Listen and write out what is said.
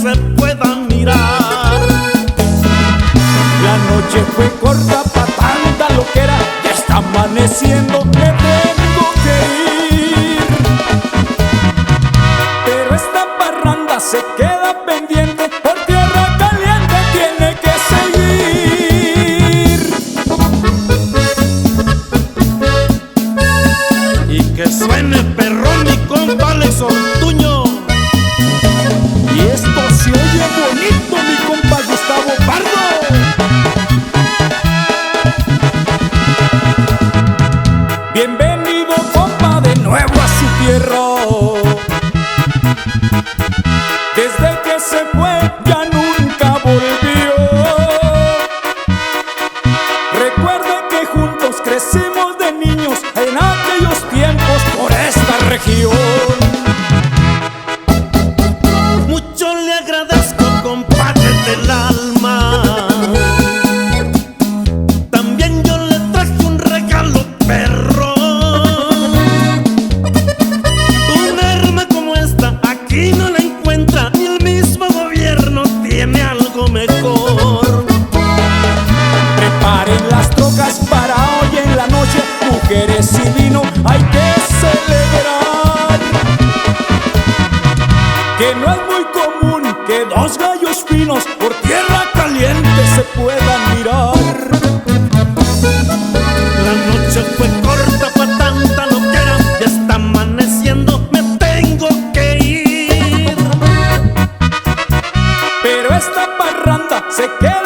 se puedan mirar. La noche fue corta pa' tanta loquera, ya está amaneciendo, me tengo que ir. Pero esta parranda se queda pendiente, por tierra caliente tiene que seguir. Y que suene perrón mi compa Alex Ortuño. Y esto se oye bonito, mi compa Gustavo Pardo. Bienvenido, compa, de nuevo a su tierra. Desde que se fue ya nunca volvió. Recuerde que juntos crecimos de niños en aquellos tiempos por esta región. Mucho le agradezco, compadre del alma. También yo le traje un regalo, perro. Una arma como esta aquí no la encuentra, ni el mismo gobierno tiene algo mejor. Preparen las trocas para hoy en la noche, mujeres y vino, hay que celebrar. Que no es muy común que dos gallos finos por tierra caliente se puedan mirar. La noche fue corta pa' tanta loquera, ya está amaneciendo, me tengo que ir. Pero esta parranda se queda